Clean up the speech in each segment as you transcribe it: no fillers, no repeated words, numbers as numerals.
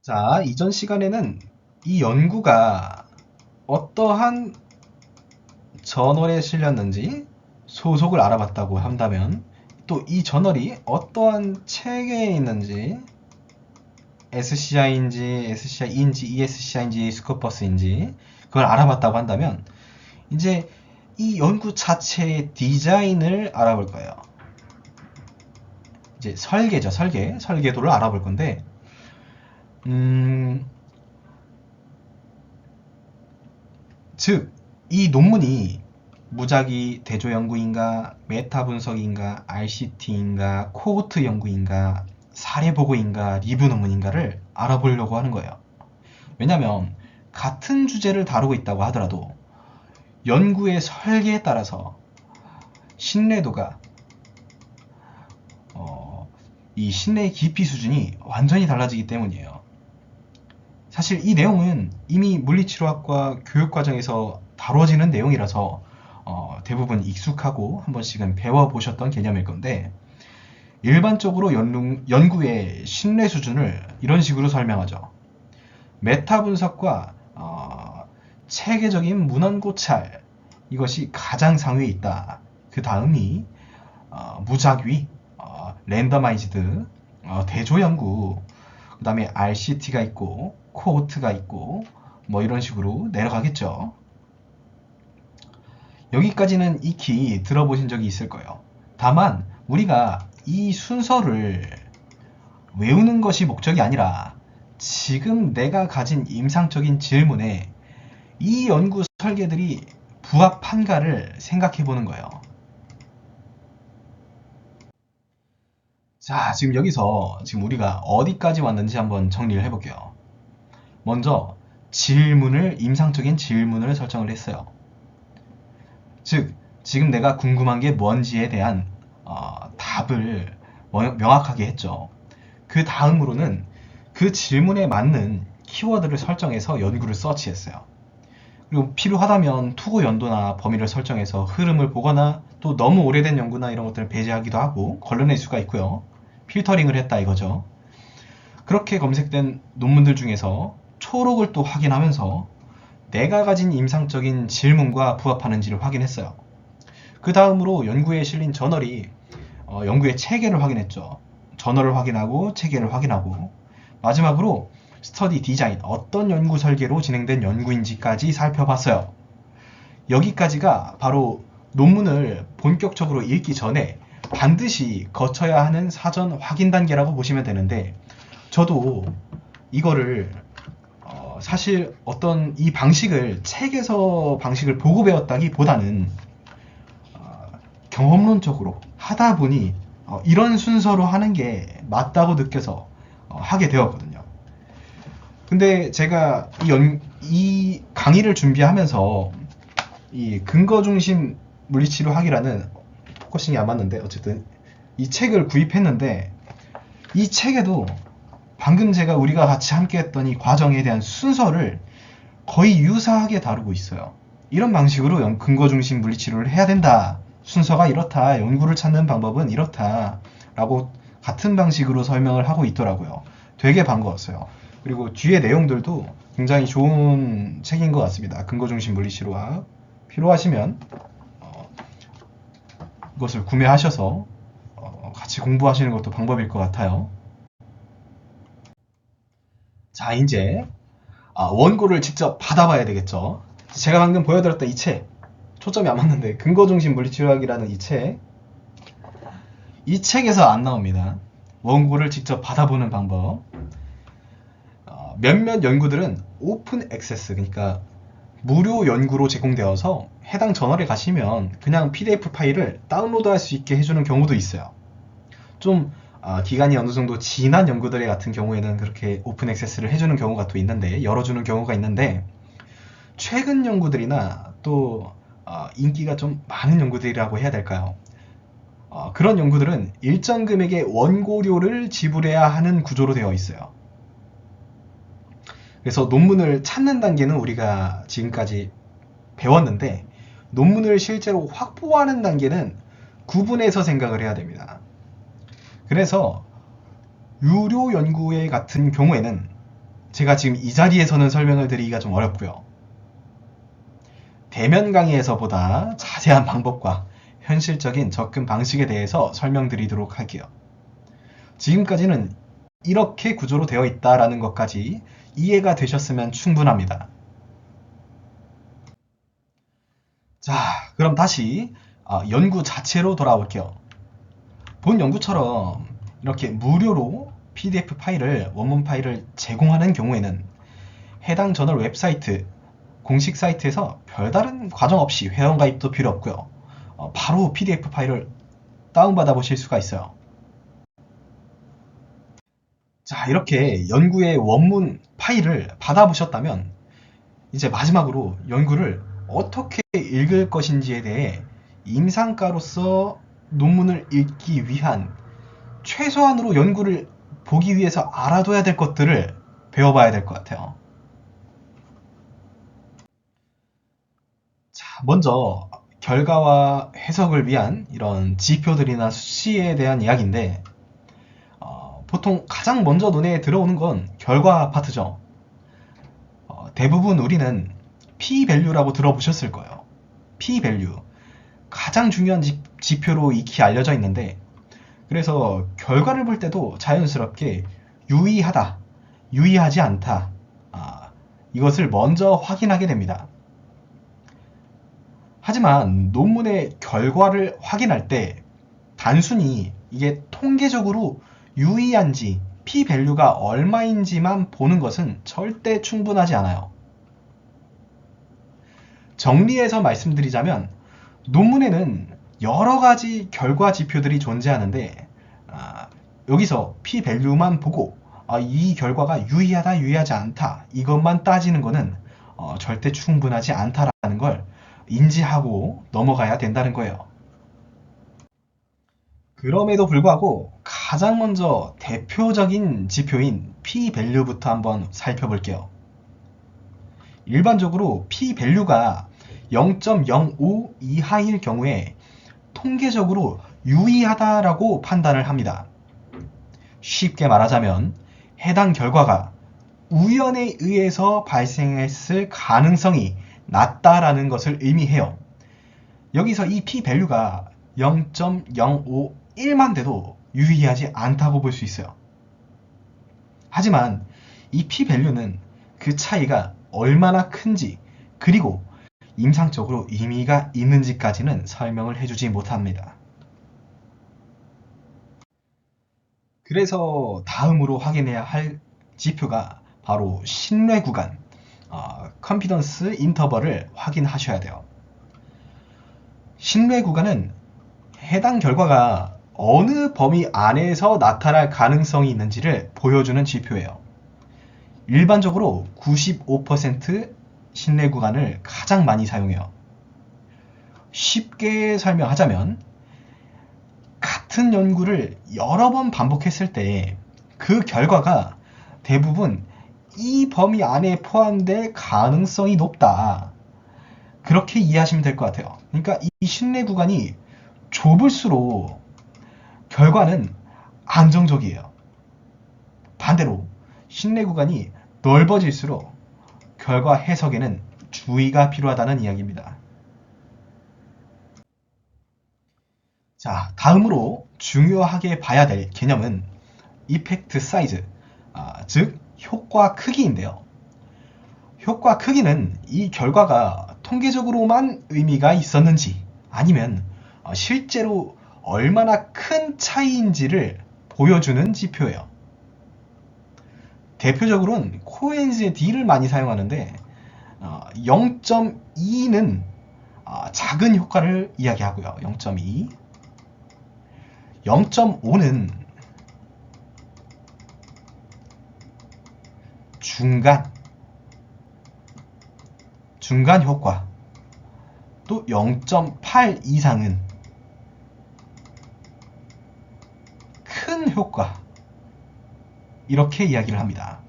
자, 이전 시간에는 이 연구가 어떠한 저널에 실렸는지 소속을 알아봤다고 한다면, 또 이 저널이 어떠한 책에 있는지, SCI인지, SCI인지, ESCI인지, 스코퍼스인지 그걸 알아봤다고 한다면, 이제 이 연구 자체의 디자인을 알아볼 거예요. 이제 설계죠, 설계도를 알아볼 건데, 즉, 이 논문이 무작위 대조 연구인가, 메타 분석인가, RCT인가, 코호트 연구인가, 사례 보고인가, 리뷰 논문인가를 알아보려고 하는 거예요. 왜냐면 같은 주제를 다루고 있다고 하더라도 연구의 설계에 따라서 신뢰도가 이 신뢰의 깊이 수준이 완전히 달라지기 때문이에요. 사실 이 내용은 이미 물리치료학과 교육과정에서 다뤄지는 내용이라서 대부분 익숙하고 한 번씩은 배워보셨던 개념일 건데, 일반적으로 연구의 신뢰 수준을 이런 식으로 설명하죠. 메타 분석과 체계적인 문헌 고찰, 이것이 가장 상위에 있다. 그 다음이 무작위, 랜더마이즈드, 대조 연구, 그 다음에 RCT가 있고 코호트가 있고 뭐 이런 식으로 내려가겠죠. 여기까지는 익히 들어보신 적이 있을 거예요. 다만 우리가 이 순서를 외우는 것이 목적이 아니라 지금 내가 가진 임상적인 질문에 이 연구 설계들이 부합한가를 생각해 보는 거예요. 자, 지금 여기서 지금 우리가 어디까지 왔는지 한번 정리를 해볼게요. 먼저 임상적인 질문을 설정을 했어요. 즉, 지금 내가 궁금한 게 뭔지에 대한 답을 명확하게 했죠. 그 다음으로는 그 질문에 맞는 키워드를 설정해서 연구를 서치했어요. 그리고 필요하다면 투구 연도나 범위를 설정해서 흐름을 보거나, 또 너무 오래된 연구나 이런 것들을 배제하기도 하고 걸러낼 수가 있고요. 필터링을 했다 이거죠. 그렇게 검색된 논문들 중에서 초록을 또 확인하면서 내가 가진 임상적인 질문과 부합하는지를 확인했어요. 그 다음으로 연구에 실린 저널이 연구의 체계를 확인했죠. 저널을 확인하고 체계를 확인하고, 마지막으로 스터디 디자인, 어떤 연구 설계로 진행된 연구인지까지 살펴봤어요. 여기까지가 바로 논문을 본격적으로 읽기 전에 반드시 거쳐야 하는 사전 확인 단계라고 보시면 되는데, 저도 이거를 사실 어떤 이 방식을 책에서 방식을 보고 배웠다기보다는 경험론적으로 하다 보니 이런 순서로 하는 게 맞다고 느껴서 하게 되었거든요. 근데 제가 이 강의를 준비하면서 이 근거 중심 물리치료학이라는, 포커싱이 안 맞는데 어쨌든 이 책을 구입했는데, 이 책에도 방금 우리가 같이 함께 했던 이 과정에 대한 순서를 거의 유사하게 다루고 있어요. 이런 방식으로 근거 중심 물리치료를 해야 된다, 순서가 이렇다, 연구를 찾는 방법은 이렇다 라고 같은 방식으로 설명을 하고 있더라고요. 되게 반가웠어요. 그리고 뒤에 내용들도 굉장히 좋은 책인 것 같습니다. 근거 중심 물리치료학 필요하시면 이것을 구매하셔서 같이 공부하시는 것도 방법일 것 같아요. 자, 이제 원고를 직접 받아봐야 되겠죠. 제가 방금 보여드렸던 이 책, 초점이 안 맞는데 근거 중심 물리치료학이라는 이 책에서 안 나옵니다. 원고를 직접 받아보는 방법. 몇몇 연구들은 오픈 액세스, 그러니까 무료 연구로 제공되어서 해당 저널에 가시면 그냥 PDF 파일을 다운로드할 수 있게 해주는 경우도 있어요. 좀 기간이 어느 정도 지난 연구들 같은 경우에는 그렇게 오픈 액세스를 해주는 경우가 또 있는데, 열어주는 경우가 있는데, 최근 연구들이나 또 인기가 좀 많은 연구들이라고 해야 될까요? 그런 연구들은 일정 금액의 원고료를 지불해야 하는 구조로 되어 있어요. 그래서 논문을 찾는 단계는 우리가 지금까지 배웠는데, 논문을 실제로 확보하는 단계는 구분해서 생각을 해야 됩니다. 그래서 유료 연구회 같은 경우에는 제가 지금 이 자리에서는 설명을 드리기가 좀 어렵고요. 대면 강의에서보다 자세한 방법과 현실적인 접근 방식에 대해서 설명드리도록 할게요. 지금까지는 이렇게 구조로 되어 있다라는 것까지 이해가 되셨으면 충분합니다. 자, 그럼 다시 연구 자체로 돌아올게요. 본 연구처럼 이렇게 무료로 PDF 파일을, 원문 파일을 제공하는 경우에는 해당 저널 웹사이트, 공식 사이트에서 별다른 과정 없이 회원가입도 필요 없고요. 바로 PDF 파일을 다운받아 보실 수가 있어요. 자, 이렇게 연구의 원문 파일을 받아보셨다면 이제 마지막으로 연구를 어떻게 읽을 것인지에 대해 임상가로서 논문을 읽기 위한 최소한으로 연구를 보기 위해서 알아둬야 될 것들을 배워봐야 될 것 같아요. 자, 먼저 결과와 해석을 위한 이런 지표들이나 수치에 대한 이야기인데 보통 가장 먼저 눈에 들어오는 건 결과 파트죠. 대부분 우리는 p-value라고 들어보셨을 거예요. p-value. 가장 중요한 지표로 익히 알려져 있는데 그래서 결과를 볼 때도 자연스럽게 유의하다, 유의하지 않다 이것을 먼저 확인하게 됩니다. 하지만 논문의 결과를 확인할 때 단순히 이게 통계적으로 유의한지 p-value가 얼마인지만 보는 것은 절대 충분하지 않아요. 정리해서 말씀드리자면 논문에는 여러 가지 결과 지표들이 존재하는데 여기서 p-value만 보고 이 결과가 유의하다 유의하지 않다 이것만 따지는 것은 절대 충분하지 않다라는 걸 인지하고 넘어가야 된다는 거예요. 그럼에도 불구하고 가장 먼저 대표적인 지표인 p-value부터 한번 살펴볼게요. 일반적으로 p-value가 0.05 이하일 경우에 통계적으로 유의하다라고 판단을 합니다. 쉽게 말하자면 해당 결과가 우연에 의해서 발생했을 가능성이 낮다라는 것을 의미해요. 여기서 이 p-value가 0.051만 돼도 유의하지 않다고 볼 수 있어요. 하지만 이 p-value는 그 차이가 얼마나 큰지 그리고 임상적으로 의미가 있는지까지는 설명을 해주지 못합니다. 그래서 다음으로 확인해야 할 지표가 바로 신뢰 구간, 컨피던스 인터벌을 확인하셔야 돼요. 신뢰 구간은 해당 결과가 어느 범위 안에서 나타날 가능성이 있는지를 보여주는 지표예요. 일반적으로 95% 신뢰 구간을 가장 많이 사용해요. 쉽게 설명하자면 같은 연구를 여러 번 반복했을 때 그 결과가 대부분 이 범위 안에 포함될 가능성이 높다. 그렇게 이해하시면 될 것 같아요. 그러니까 이 신뢰 구간이 좁을수록 결과는 안정적이에요. 반대로 신뢰 구간이 넓어질수록 결과 해석에는 주의가 필요하다는 이야기입니다. 자, 다음으로 중요하게 봐야 될 개념은 이펙트 사이즈, 즉 효과 크기인데요. 효과 크기는 이 결과가 통계적으로만 의미가 있었는지 아니면 실제로 얼마나 큰 차이인지를 보여주는 지표예요. 대표적으로는 코엔즈의 D를 많이 사용하는데 0.2는 작은 효과를 이야기하고요. 0.2 0.5는 중간 효과, 또 0.8 이상은 큰 효과, 이렇게 이야기를 합니다.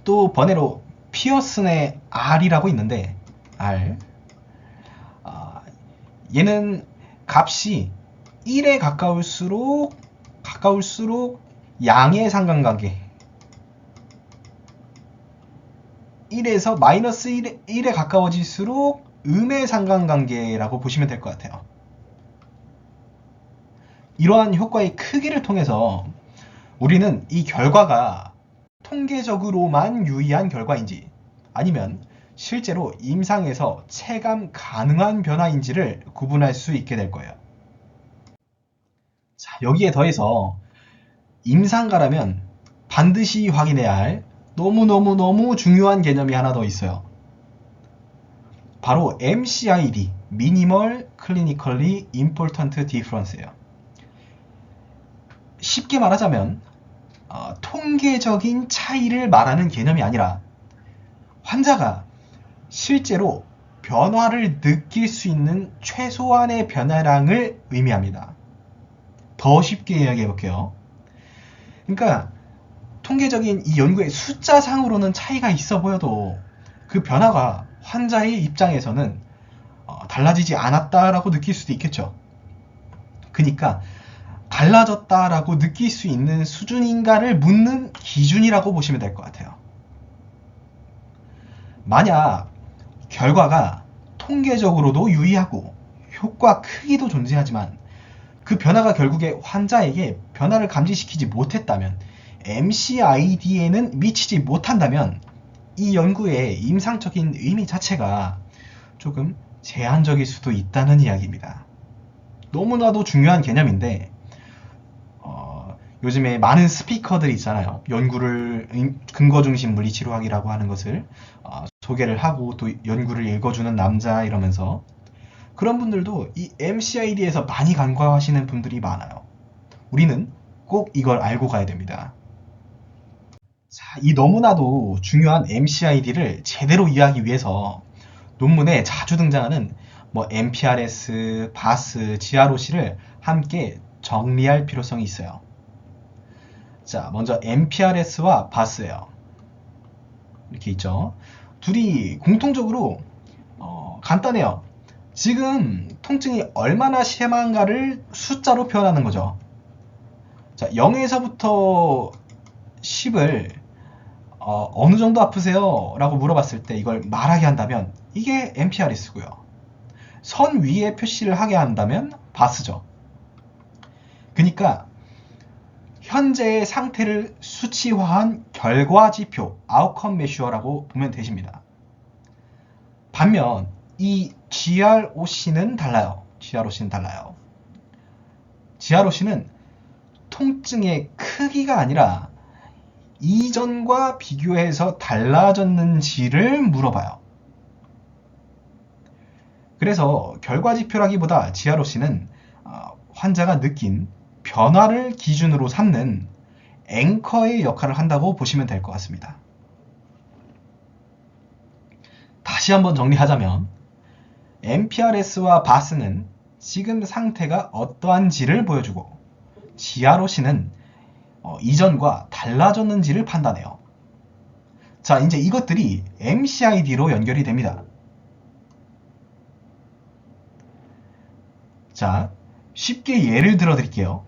또 번외로 피어슨의 R이라고 있는데 R, 얘는 값이 1에 가까울수록 양의 상관관계, 1에서 마이너스 1에 가까워질수록 음의 상관관계라고 보시면 될 것 같아요. 이러한 효과의 크기를 통해서 우리는 이 결과가 통계적으로만 유의한 결과인지 아니면 실제로 임상에서 체감 가능한 변화인지를 구분할 수 있게 될 거예요. 자, 여기에 더해서 임상가라면 반드시 확인해야 할 너무너무 중요한 개념이 하나 더 있어요. 바로 MCID, Minimal Clinically Important Difference예요. 쉽게 말하자면 통계적인 차이를 말하는 개념이 아니라 환자가 실제로 변화를 느낄 수 있는 최소한의 변화량을 의미합니다. 더 쉽게 이야기해 볼게요. 그러니까 통계적인 이 연구의 숫자상으로는 차이가 있어 보여도 그 변화가 환자의 입장에서는 달라지지 않았다라고 느낄 수도 있겠죠. 그러니까 달라졌다라고 느낄 수 있는 수준인가를 묻는 기준이라고 보시면 될 것 같아요. 만약 결과가 통계적으로도 유의하고 효과 크기도 존재하지만 그 변화가 결국에 환자에게 변화를 감지시키지 못했다면, MCID에는 미치지 못한다면 이 연구의 임상적인 의미 자체가 조금 제한적일 수도 있다는 이야기입니다. 너무나도 중요한 개념인데 요즘에 많은 스피커들이 있잖아요. 연구를 근거중심 물리치료학이라고 하는 것을 소개를 하고 또 연구를 읽어주는 남자 이러면서 그런 분들도 이 MCID에서 많이 간과하시는 분들이 많아요. 우리는 꼭 이걸 알고 가야 됩니다. 자, 이 너무나도 중요한 MCID를 제대로 이해하기 위해서 논문에 자주 등장하는 MPRS, 바스, GROC를 함께 정리할 필요성이 있어요. 자, 먼저 MPRS와 바스예요. 이렇게 있죠. 둘이 공통적으로 간단해요. 지금 통증이 얼마나 심한가를 숫자로 표현하는 거죠. 자, 0에서부터 10을 어느 정도 아프세요? 라고 물어봤을 때 이걸 말하게 한다면 이게 MPRS고요. 선 위에 표시를 하게 한다면 바스죠. 그러니까 현재의 상태를 수치화한 결과지표, 아웃컴 메슈어라고 보면 되십니다. 반면 이 GROC는 달라요. GROC는 통증의 크기가 아니라 이전과 비교해서 달라졌는지를 물어봐요. 그래서 결과지표라기보다 GROC는 환자가 느낀 변화를 기준으로 삼는 앵커의 역할을 한다고 보시면 될 것 같습니다. 다시 한번 정리하자면 MPRS와 바스는 지금 상태가 어떠한지를 보여주고 GROC는 이전과 달라졌는지를 판단해요. 자, 이제 이것들이 MCID로 연결이 됩니다. 자, 쉽게 예를 들어 드릴게요.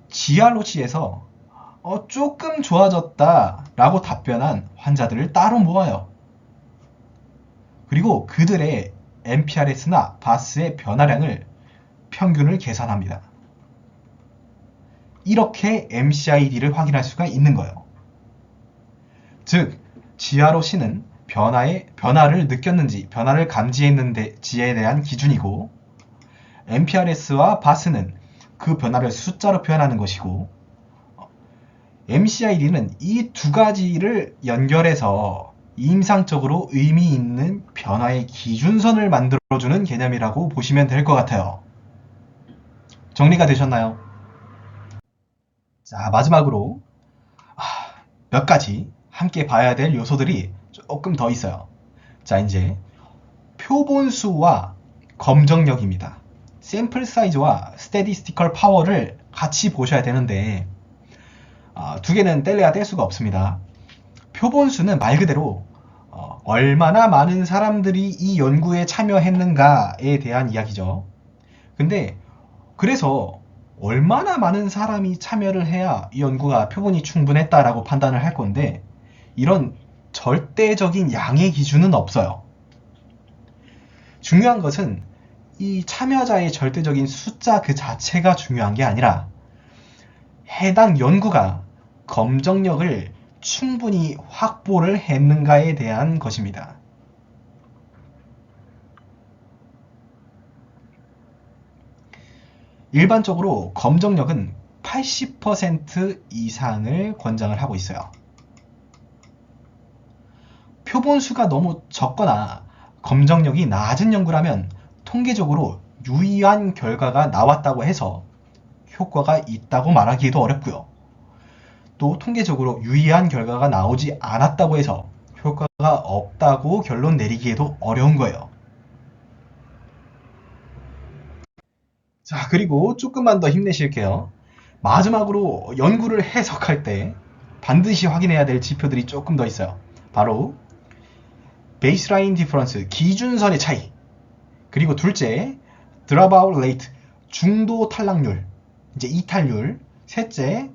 GROC에서 조금 좋아졌다 라고 답변한 환자들을 따로 모아요. 그리고 그들의 MPRS나 바스의 변화량을 평균을 계산합니다. 이렇게 MCID를 확인할 수가 있는 거예요. 즉, GROC는 변화를 느꼈는지, 변화를 감지했는지에 대한 기준이고, MPRS와 바스는 그 변화를 숫자로 표현하는 것이고, MCID는 이 두 가지를 연결해서 임상적으로 의미 있는 변화의 기준선을 만들어주는 개념이라고 보시면 될 것 같아요. 정리가 되셨나요? 자, 마지막으로 몇 가지 함께 봐야 될 요소들이 조금 더 있어요. 자, 이제 표본수와 검정력입니다. 샘플 사이즈와 스태티스티컬 파워를 같이 보셔야 되는데 두 개는 뗄래야 뗄 수가 없습니다. 표본수는 말 그대로 얼마나 많은 사람들이 이 연구에 참여했는가에 대한 이야기죠. 근데 그래서 얼마나 많은 사람이 참여를 해야 이 연구가 표본이 충분했다라고 판단을 할 건데, 이런 절대적인 양의 기준은 없어요. 중요한 것은 이 참여자의 절대적인 숫자 그 자체가 중요한 게 아니라 해당 연구가 검정력을 충분히 확보를 했는가에 대한 것입니다. 일반적으로 검정력은 80% 이상을 권장을 하고 있어요. 표본수가 너무 적거나 검정력이 낮은 연구라면 통계적으로 유의한 결과가 나왔다고 해서 효과가 있다고 말하기도 어렵고요. 또 통계적으로 유의한 결과가 나오지 않았다고 해서 효과가 없다고 결론 내리기에도 어려운 거예요. 자, 그리고 조금만 더 힘내실게요. 마지막으로 연구를 해석할 때 반드시 확인해야 될 지표들이 조금 더 있어요. 바로 베이스라인 디퍼런스, 기준선의 차이. 그리고 둘째, 드랍아웃 레이트, 중도 탈락률, 이제 이탈률. 셋째,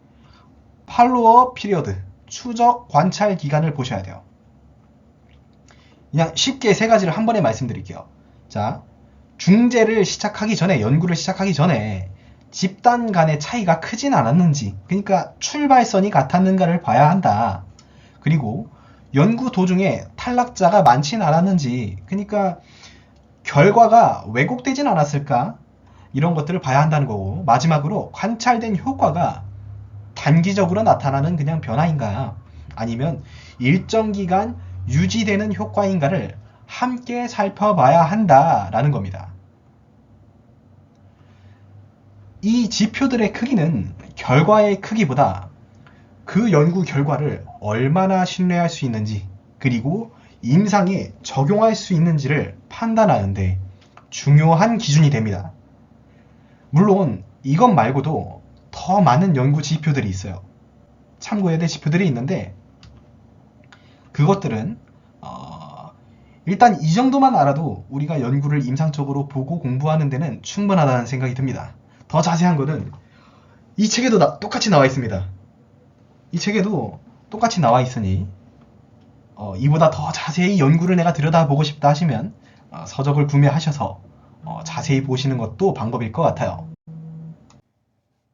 팔로워 피리어드, 추적 관찰 기간을 보셔야 돼요. 그냥 쉽게 세 가지를 한 번에 말씀드릴게요. 자, 중재를 시작하기 전에, 연구를 시작하기 전에 집단 간의 차이가 크진 않았는지, 그러니까 출발선이 같았는가를 봐야 한다. 그리고 연구 도중에 탈락자가 많진 않았는지, 그러니까 결과가 왜곡되진 않았을까? 이런 것들을 봐야 한다는 거고, 마지막으로 관찰된 효과가 단기적으로 나타나는 그냥 변화인가, 아니면 일정 기간 유지되는 효과인가를 함께 살펴봐야 한다라는 겁니다. 이 지표들의 크기는 결과의 크기보다 그 연구 결과를 얼마나 신뢰할 수 있는지, 그리고 임상에 적용할 수 있는지를 판단하는데 중요한 기준이 됩니다. 물론 이것 말고도 더 많은 연구 지표들이 있어요. 참고해야 될 지표들이 있는데 그것들은 일단 이 정도만 알아도 우리가 연구를 임상적으로 보고 공부하는 데는 충분하다는 생각이 듭니다. 더 자세한 거는 이 책에도 똑같이 나와 있습니다. 이 책에도 똑같이 나와 있으니 이보다 더 자세히 연구를 내가 들여다보고 싶다 하시면 서적을 구매하셔서 자세히 보시는 것도 방법일 것 같아요.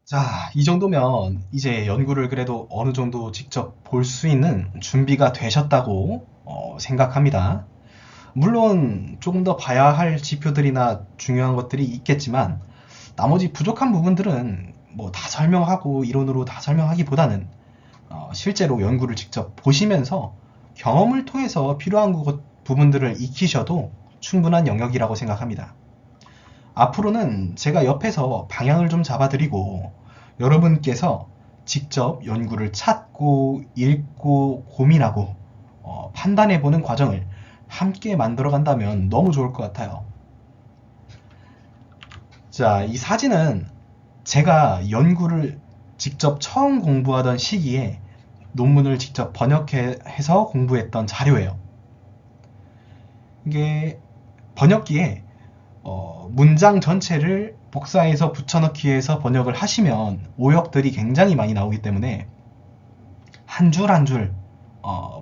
자, 이 정도면 이제 연구를 그래도 어느 정도 직접 볼 수 있는 준비가 되셨다고 생각합니다. 물론 조금 더 봐야 할 지표들이나 중요한 것들이 있겠지만 나머지 부족한 부분들은 뭐 다 설명하고 이론으로 다 설명하기보다는 실제로 연구를 직접 보시면서 경험을 통해서 필요한 부분들을 익히셔도 충분한 영역이라고 생각합니다. 앞으로는 제가 옆에서 방향을 좀 잡아드리고 여러분께서 직접 연구를 찾고 읽고 고민하고 판단해보는 과정을 함께 만들어 간다면 너무 좋을 것 같아요. 자, 이 사진은 제가 연구를 직접 처음 공부하던 시기에 논문을 직접 번역해서 공부했던 자료예요. 이게 번역기에 문장 전체를 복사해서 붙여넣기 위해서 번역을 하시면 오역들이 굉장히 많이 나오기 때문에 한 줄 한 줄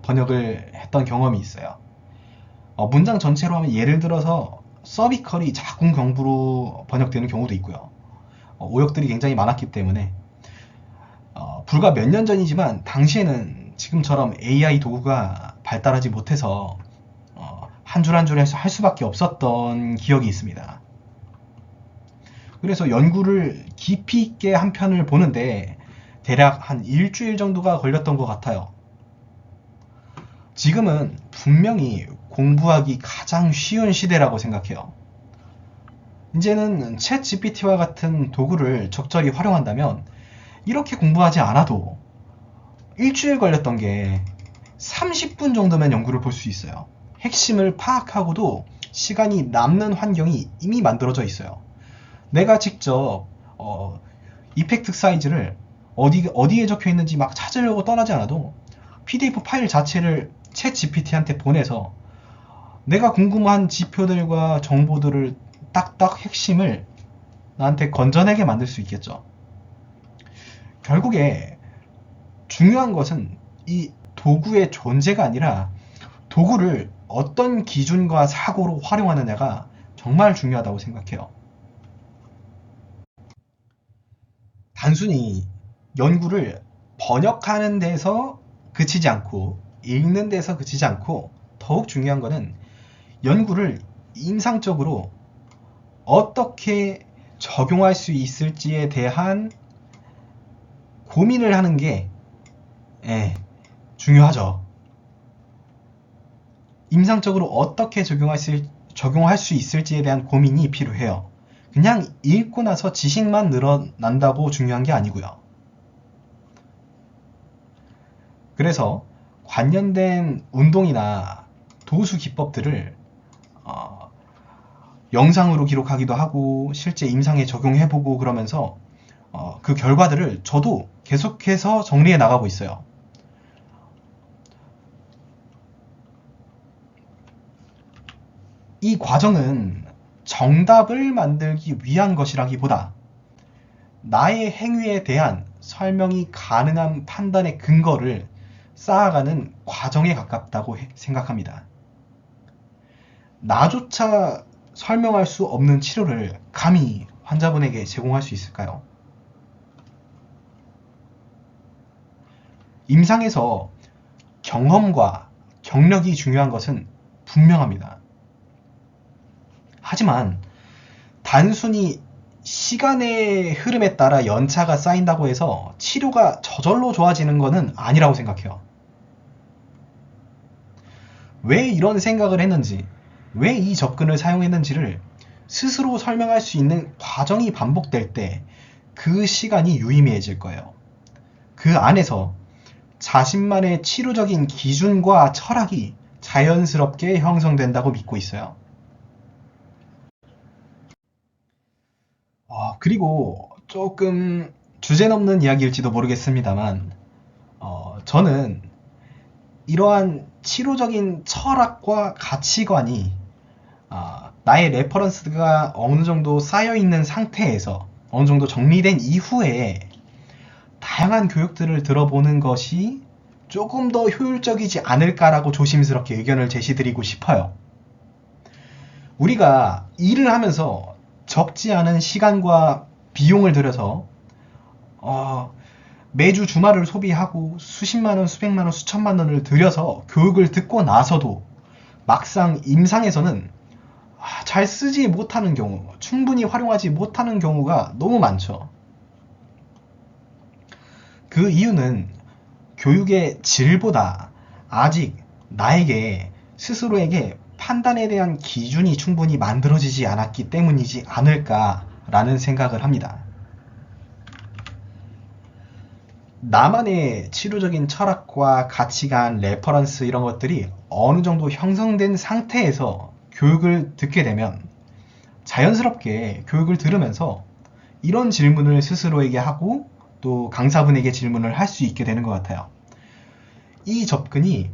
번역을 했던 경험이 있어요. 문장 전체로 하면 예를 들어서 서비컬이 자궁 경부로 번역되는 경우도 있고요. 오역들이 굉장히 많았기 때문에 불과 몇 년 전이지만 당시에는 지금처럼 AI 도구가 발달하지 못해서 한 줄 한 줄 해서 할 수밖에 없었던 기억이 있습니다. 그래서 연구를 깊이 있게 한 편을 보는데 대략 한 일주일 정도가 걸렸던 것 같아요. 지금은 분명히 공부하기 가장 쉬운 시대라고 생각해요. 이제는 챗 GPT와 같은 도구를 적절히 활용한다면 이렇게 공부하지 않아도 일주일 걸렸던 게 30분 정도면 연구를 볼 수 있어요. 핵심을 파악하고도 시간이 남는 환경이 이미 만들어져 있어요. 내가 직접 이펙트 사이즈를 어디에 적혀 있는지 막 찾으려고 떠나지 않아도 PDF 파일 자체를 챗 GPT한테 보내서 내가 궁금한 지표들과 정보들을 딱딱 핵심을 나한테 건져내게 만들 수 있겠죠. 결국에 중요한 것은 이 도구의 존재가 아니라 도구를 어떤 기준과 사고로 활용하느냐가 정말 중요하다고 생각해요. 단순히 연구를 번역하는 데서 그치지 않고 읽는 데서 그치지 않고 더욱 중요한 것은 연구를 임상적으로 어떻게 적용할 수 있을지에 대한 고민을 하는 게 중요하죠. 임상적으로 어떻게 적용할 수 있을지에 대한 고민이 필요해요. 그냥 읽고 나서 지식만 늘어난다고 중요한 게 아니고요. 그래서 관련된 운동이나 도수 기법들을 영상으로 기록하기도 하고 실제 임상에 적용해보고 그러면서 그 결과들을 저도 계속해서 정리해 나가고 있어요. 이 과정은 정답을 만들기 위한 것이라기보다 나의 행위에 대한 설명이 가능한 판단의 근거를 쌓아가는 과정에 가깝다고 생각합니다. 나조차 설명할 수 없는 치료를 감히 환자분에게 제공할 수 있을까요? 임상에서 경험과 경력이 중요한 것은 분명합니다. 하지만 단순히 시간의 흐름에 따라 연차가 쌓인다고 해서 치료가 저절로 좋아지는 것은 아니라고 생각해요. 왜 이런 생각을 했는지, 왜 이 접근을 사용했는지를 스스로 설명할 수 있는 과정이 반복될 때 그 시간이 유의미해질 거예요. 그 안에서 자신만의 치료적인 기준과 철학이 자연스럽게 형성된다고 믿고 있어요. 그리고 조금 주제 넘는 이야기일지도 모르겠습니다만 저는 이러한 치료적인 철학과 가치관이 나의 레퍼런스가 어느 정도 쌓여있는 상태에서 어느 정도 정리된 이후에 다양한 교육들을 들어보는 것이 조금 더 효율적이지 않을까라고 조심스럽게 의견을 제시드리고 싶어요. 우리가 일을 하면서 적지 않은 시간과 비용을 들여서 매주 주말을 소비하고 수십만원, 수백만원, 수천만원을 들여서 교육을 듣고 나서도 막상 임상에서는 잘 쓰지 못하는 경우, 충분히 활용하지 못하는 경우가 너무 많죠. 그 이유는 교육의 질보다 아직 나에게 스스로에게 판단에 대한 기준이 충분히 만들어지지 않았기 때문이지 않을까라는 생각을 합니다. 나만의 치료적인 철학과 가치관, 레퍼런스 이런 것들이 어느 정도 형성된 상태에서 교육을 듣게 되면 자연스럽게 교육을 들으면서 이런 질문을 스스로에게 하고 또 강사분에게 질문을 할 수 있게 되는 것 같아요. 이 접근이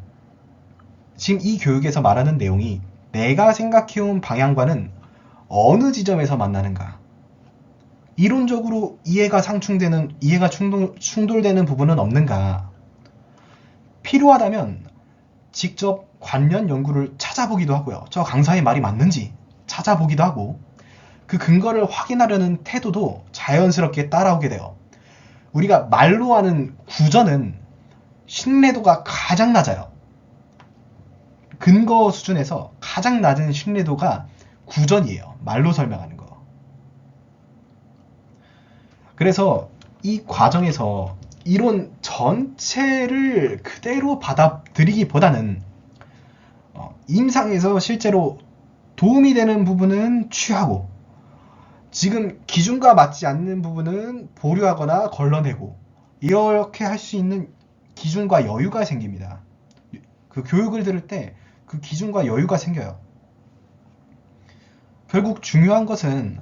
지금 이 교육에서 말하는 내용이 내가 생각해온 방향과는 어느 지점에서 만나는가? 이론적으로 이해가 충돌되는 부분은 없는가? 필요하다면 직접 관련 연구를 찾아보기도 하고요. 저 강사의 말이 맞는지 찾아보기도 하고 그 근거를 확인하려는 태도도 자연스럽게 따라오게 돼요. 우리가 말로 하는 구전은 신뢰도가 가장 낮아요. 근거 수준에서 가장 낮은 신뢰도가 구전이에요. 말로 설명하는 거. 그래서 이 과정에서 이론 전체를 그대로 받아들이기보다는 임상에서 실제로 도움이 되는 부분은 취하고 지금 기준과 맞지 않는 부분은 보류하거나 걸러내고 이렇게 할 수 있는 기준과 여유가 생깁니다. 그 교육을 들을 때 그 기준과 여유가 생겨요. 결국 중요한 것은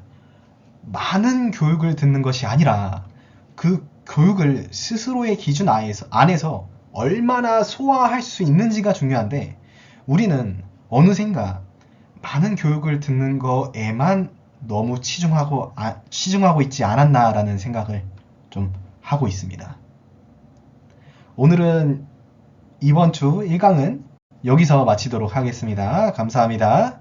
많은 교육을 듣는 것이 아니라 그 교육을 스스로의 기준 안에서 얼마나 소화할 수 있는지가 중요한데 우리는 어느샌가 많은 교육을 듣는 거에만 너무 치중하고 있지 않았나라는 생각을 좀 하고 있습니다. 오늘은 이번 주 1강은 여기서 마치도록 하겠습니다. 감사합니다.